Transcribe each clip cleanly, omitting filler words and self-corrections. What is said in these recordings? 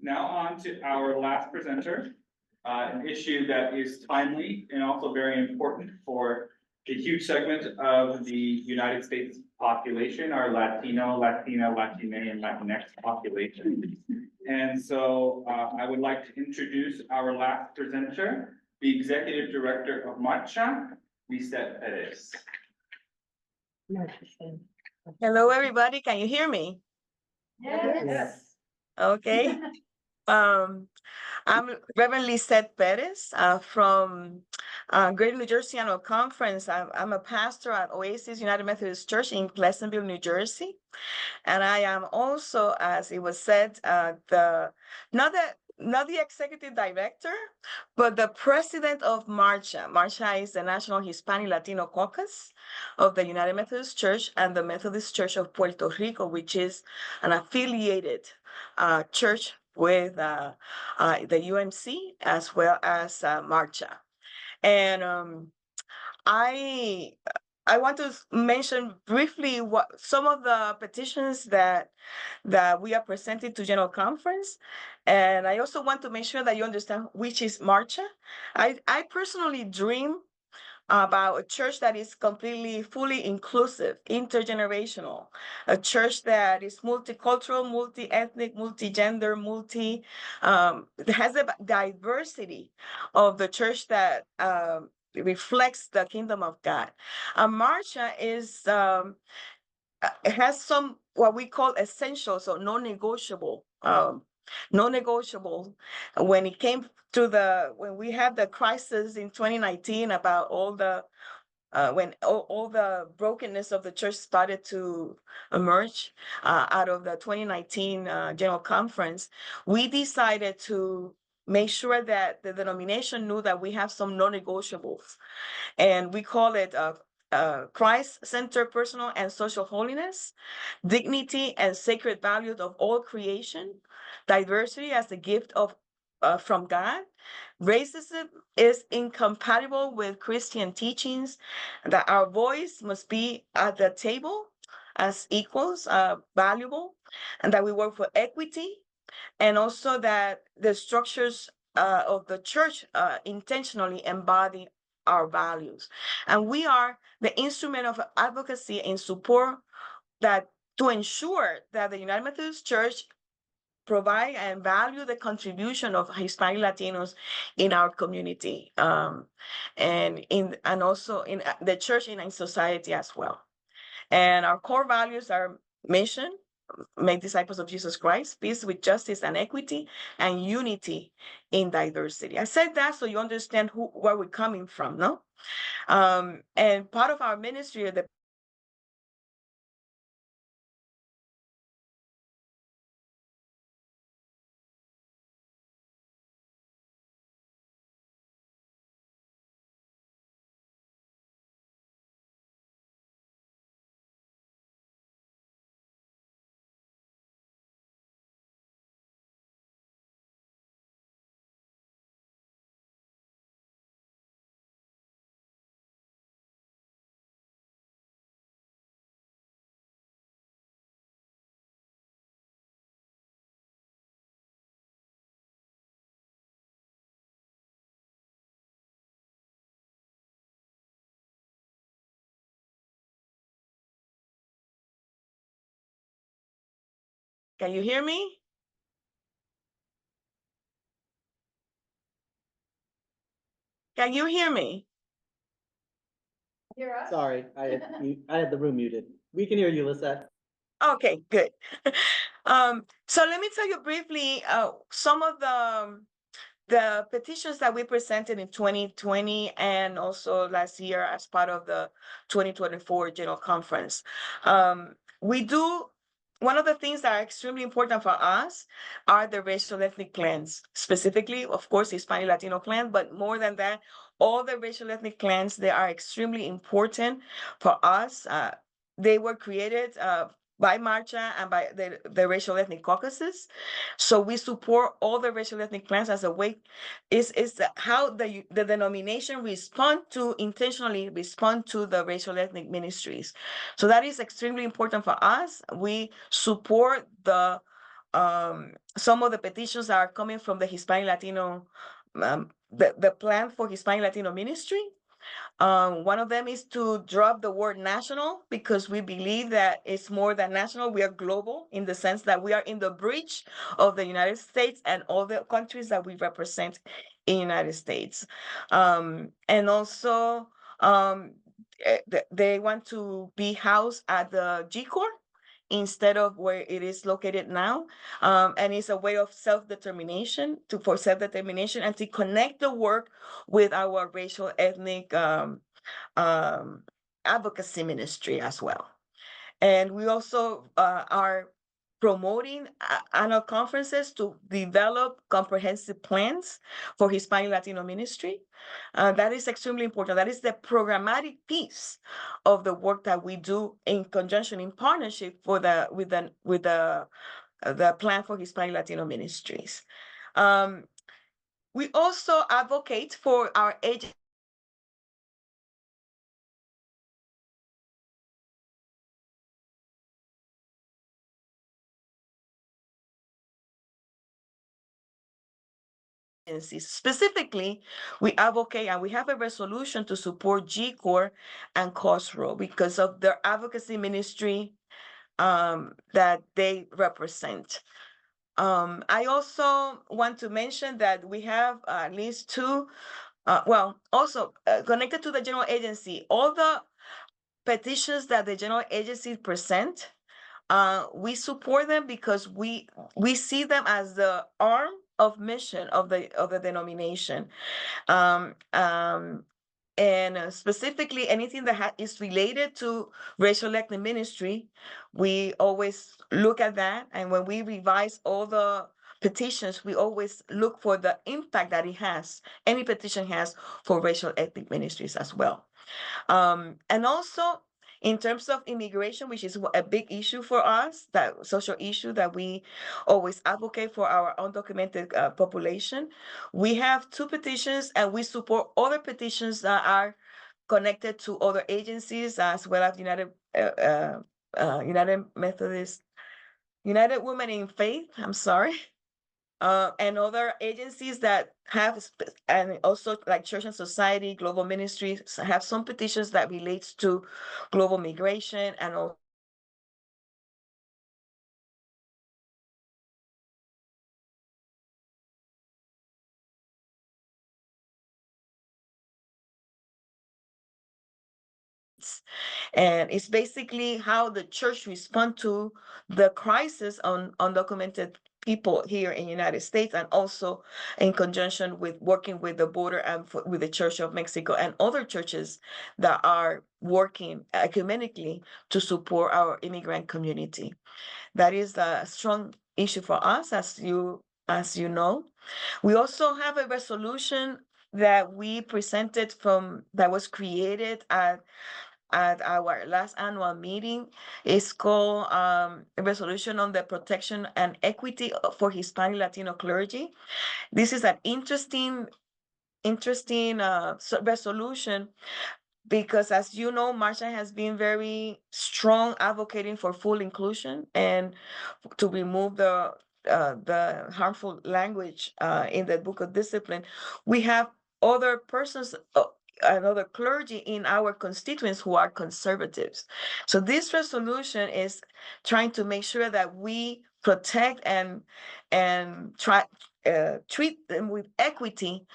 Now on to our last presenter, an issue that is timely and also very important for a huge segment of the United States population, our Latino, Latina, Latine, and Latinx population. And so I would like to introduce our last presenter, the Executive Director of MARCHA, Lyssette Pérez. Hello, everybody. Can you hear me? Yes. Okay. I'm Reverend Lyssette Pérez from Greater New Jersey Annual Conference. I'm a pastor at Oasis United Methodist Church in Pleasantville, New Jersey. And I am also, as it was said, not the executive director, but the president of MARCHA. MARCHA is the National Hispanic Latino Caucus of the United Methodist Church and the Methodist Church of Puerto Rico, which is an affiliated church with the UMC as well as MARCHA. And I want to mention briefly what some of the petitions that we are presenting to General Conference. And I also want to make sure that you understand which is MARCHA. I personally dream about a church that is completely, fully inclusive, intergenerational, a church that is multicultural, multi-ethnic, multi-gender, has a diversity of the church that reflects the kingdom of God. MARCHA has some what we call essentials or non-negotiable. Non-negotiable when it came to when we had the crisis in 2019 about all the when all the brokenness of the church started to emerge out of the 2019 General Conference, we decided to make sure that the denomination knew that we have some non-negotiables, and we call it Christ-centered personal and social holiness, dignity and sacred values of all creation, diversity as a gift of from God. Racism is incompatible with Christian teachings, that our voice must be at the table as equals, valuable, and that we work for equity, and also that the structures of the church intentionally embody our values. And we are the instrument of advocacy and support that to ensure that the United Methodist Church provide and value the contribution of Hispanic Latinos in our community, and also in the church and in society as well. And our core values are mission, make disciples of Jesus Christ, peace with justice and equity, and unity in diversity. I said that so you understand where we're coming from, no? And part of our ministry, can you hear me? Can you hear me? Sorry, I had the room muted. We can hear you, Lyssette. Okay, good. So let me tell you briefly some of the petitions that we presented in 2020 and also last year as part of the 2024 General Conference. One of the things that are extremely important for us are the racial ethnic clans, specifically, of course, Hispanic Latino clan, but more than that, all the racial ethnic clans, they are extremely important for us. They were created by MARCHA and by the racial ethnic caucuses. So we support all the racial ethnic clans as a way, is how the denomination intentionally respond to the racial ethnic ministries. So that is extremely important for us. We support the some of the petitions are coming from the Hispanic Latino, the plan for Hispanic Latino ministry. One of them is to drop the word national because we believe that it's more than national. We are global in the sense that we are in the bridge of the United States and all the countries that we represent in the United States. And also, they want to be housed at the G-Corps instead of where it is located now. And it's a way of self-determination for self-determination and to connect the work with our racial ethnic advocacy ministry as well. And we also are promoting annual conferences to develop comprehensive plans for Hispanic Latino ministry. That is extremely important. That is the programmatic piece of the work that we do in conjunction, in partnership with the plan for Hispanic Latino ministries. We also advocate for our agency agencies. Specifically, we advocate and we have a resolution to support G-Corps and COSRO because of their advocacy ministry that they represent. I also want to mention that we have at least two, also connected to the general agency, all the petitions that the general agency present, we support them because we see them as the arm of mission of the denomination. And specifically anything that is related to racial ethnic ministry, we always look at that. And when we revise all the petitions, we always look for the impact that it has, any petition has for racial ethnic ministries as well. And also in terms of immigration, which is a big issue for us, that social issue that we always advocate for our undocumented population, we have two petitions and we support other petitions that are connected to other agencies as well as United Methodist, United Women in Faith, I'm sorry, and other agencies that have, and also like Church and Society, Global Ministries, have some petitions that relates to global migration and also and it's basically how the church respond to the crisis on undocumented people here in the United States, and also in conjunction with working with the border and with the Church of Mexico and other churches that are working ecumenically to support our immigrant community. That is a strong issue for us, as you know. We also have a resolution that we presented that was created at our last annual meeting. Is called a resolution on the protection and equity for Hispanic Latino clergy. This is an interesting resolution because, as you know, MARCHA has been very strong advocating for full inclusion and to remove the harmful language in the Book of Discipline. We have other persons and other clergy in our constituents who are conservatives. So this resolution is trying to make sure that we protect and try treat them with equity,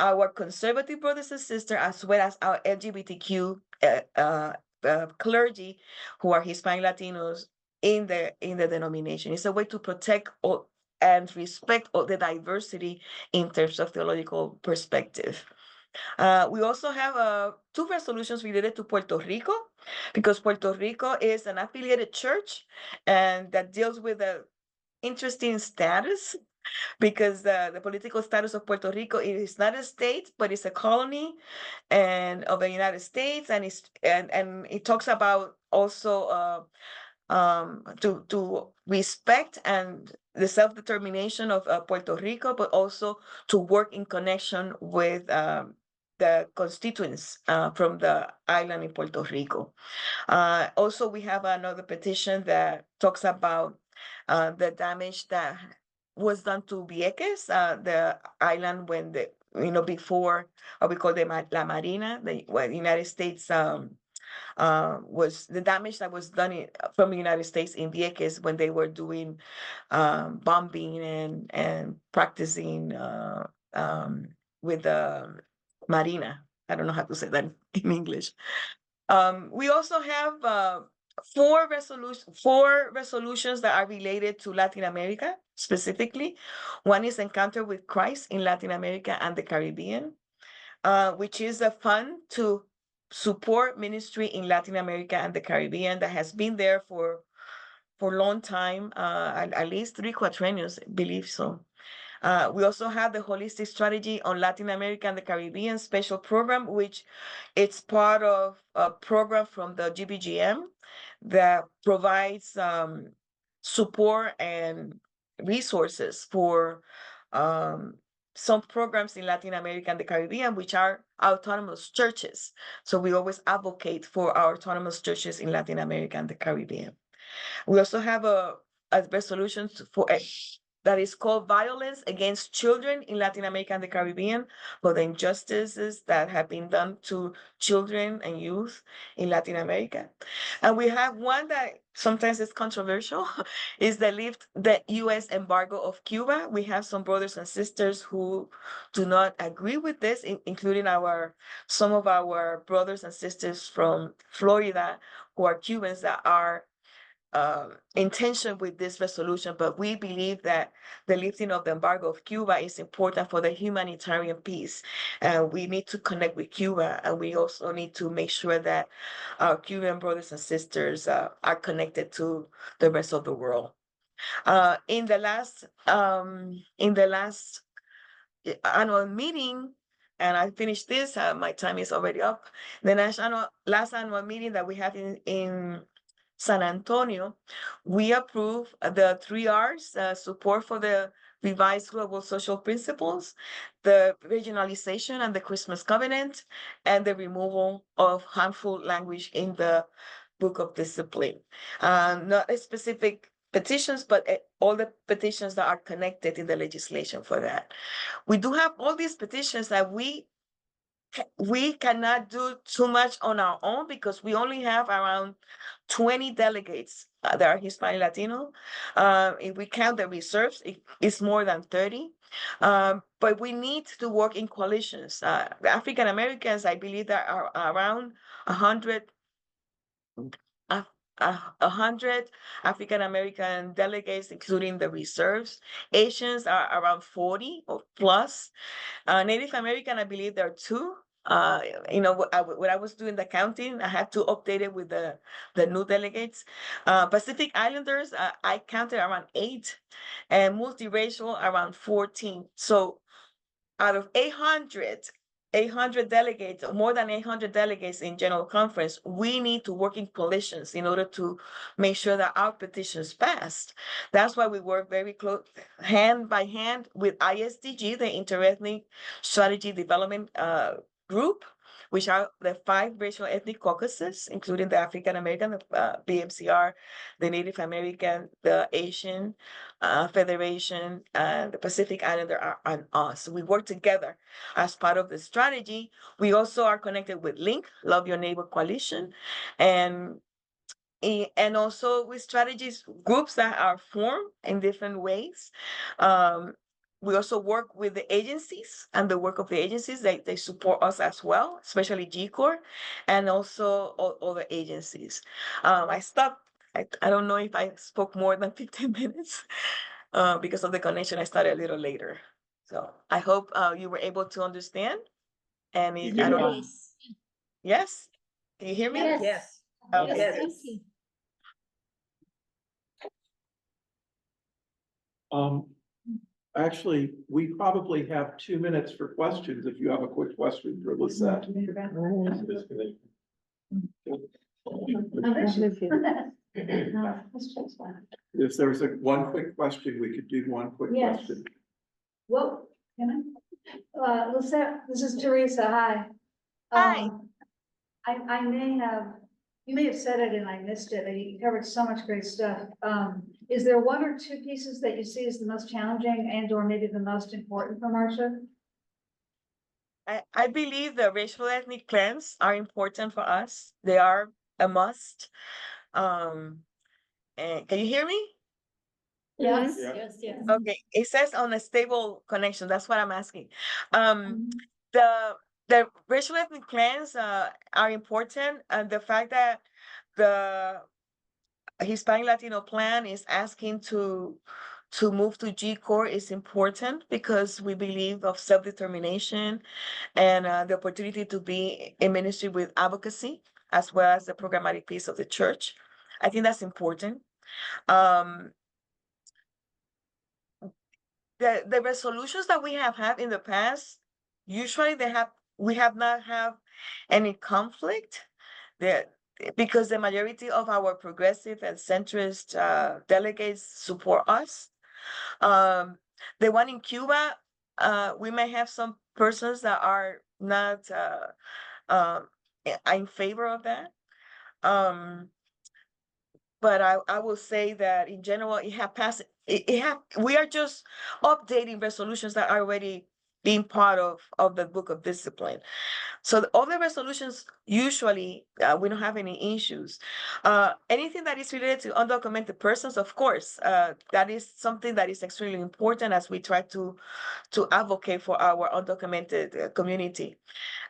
our conservative brothers and sisters, as well as our LGBTQ clergy who are Hispanic Latinos in the denomination. It's a way to protect and respect all the diversity in terms of theological perspective. We also have two resolutions related to Puerto Rico, because Puerto Rico is an affiliated church and that deals with an interesting status, because the political status of Puerto Rico is not a state, but it's a colony and of the United States, and it talks about also to respect and the self-determination of Puerto Rico, but also to work in connection with the constituents from the island in Puerto Rico. Also, we have another petition that talks about the damage that was done to Vieques, the island when before, we call them La Marina, the United States, was the damage that was done from the United States in Vieques when they were doing bombing and practicing with the Marina. I don't know how to say that in English. We also have four resolutions that are related to Latin America specifically. One is Encounter with Christ in Latin America and the Caribbean, which is a fund to support ministry in Latin America and the Caribbean that has been there for a long time, at least 3 quatriennials, I believe so. We also have the Holistic Strategy on Latin America and the Caribbean Special Program, which it's part of a program from the GBGM that provides support and resources for some programs in Latin America and the Caribbean, which are autonomous churches. So we always advocate for our autonomous churches in Latin America and the Caribbean. We also have a resolution that is called Violence Against Children in Latin America and the Caribbean for the injustices that have been done to children and youth in Latin America. And we have one that sometimes is controversial, is the U.S. embargo of Cuba. We have some brothers and sisters who do not agree with this, including some of our brothers and sisters from Florida who are Cubans that are in tension with this resolution, but we believe that the lifting of the embargo of Cuba is important for the humanitarian peace. And we need to connect with Cuba, and we also need to make sure that our Cuban brothers and sisters are connected to the rest of the world. In the last annual meeting, and I finished this, my time is already up. The last annual meeting that we have in San Antonio, we approve the 3 R's, support for the revised global social principles, the regionalization and the Christmas covenant, and the removal of harmful language in the book of discipline. Not specific petitions, but all the petitions that are connected in the legislation for that. We do have all these petitions that we cannot do too much on our own because we only have around 20 delegates that are Hispanic Latino. If we count the reserves, it's more than 30. But we need to work in coalitions. The African Americans, I believe, there are around 100 African American delegates, including the reserves. Asians are around 40 or plus. Native American, I believe there are 2. When I was doing the counting, I had to update it with the new delegates. Pacific Islanders, I counted around 8, and multiracial around 14. So out of 800 delegates, more than 800 delegates in general conference, we need to work in coalitions in order to make sure that our petitions passed. That's why we work very close, hand by hand with ISDG, the Interethnic Strategy Development Group, which are the 5 racial ethnic caucuses, including the African American, the BMCR, the Native American, the Asian Federation, and the Pacific Islander and us. We work together as part of the strategy. We also are connected with LINK, Love Your Neighbor Coalition, and also with strategies groups that are formed in different ways. We also work with the agencies and the work of the agencies. They support us as well, especially GCOR and also all the agencies. I stopped. I don't know if I spoke more than 15 minutes because of the connection. I started a little later. So I hope you were able to understand. And I don't know. Yes? Can you hear me? Yes. Okay. Yes, thank you. Actually, we probably have 2 minutes for questions if you have a quick question for Lyssette. If there's one quick question, we could do one quick Yes. question. Well, can I? Lyssette, this is Teresa, hi. Hi. You may have said it and I missed it, you covered so much great stuff. Is there one or two pieces that you see as the most challenging and or maybe the most important for MARCHA? I believe the racial ethnic clans are important for us. They are a must. And can you hear me? Yes. Yeah. Yes, yes. Okay, it says on a stable connection. That's what I'm asking. Um, Mhm. the racial ethnic clans are important, and the fact that the Hispanic Latino plan is asking to move to G Core is important because we believe of self-determination and the opportunity to be in ministry with advocacy as well as the programmatic piece of the church. I think that's important. Um, the resolutions that we have had in the past, usually we have not have any conflict there because the majority of our progressive and centrist delegates support us. The one in Cuba, we may have some persons that are not in favor of that. But I will say that in general, it have passed. We are just updating resolutions that are already being part of the book of discipline. So all the resolutions usually we don't have any issues. Anything that is related to undocumented persons, of course, that is something that is extremely important as we try to advocate for our undocumented community.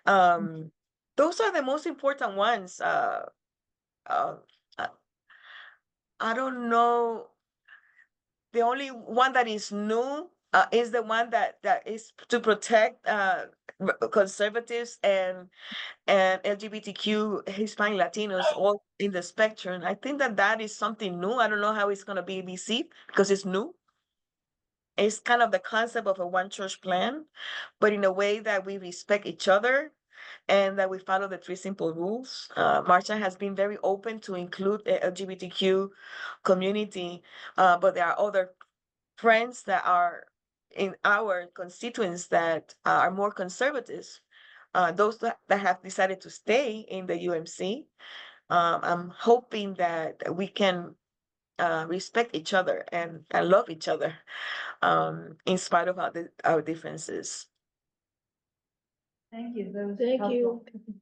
Those are the most important ones. Uh, I don't know. The only one that is new is the one that is to protect conservatives and LGBTQ Hispanic Latinos all in the spectrum. I think that is something new. I don't know how it's going to be received because it's new. It's kind of the concept of a one church plan, but in a way that we respect each other and that we follow the three simple rules. Marcha has been very open to include the LGBTQ community, but there are other friends that are in our constituents that are more conservatives. Those that have decided to stay in the UMC. I'm hoping that we can respect each other and love each other in spite of our differences. Thank you. That was Thank you. helpful.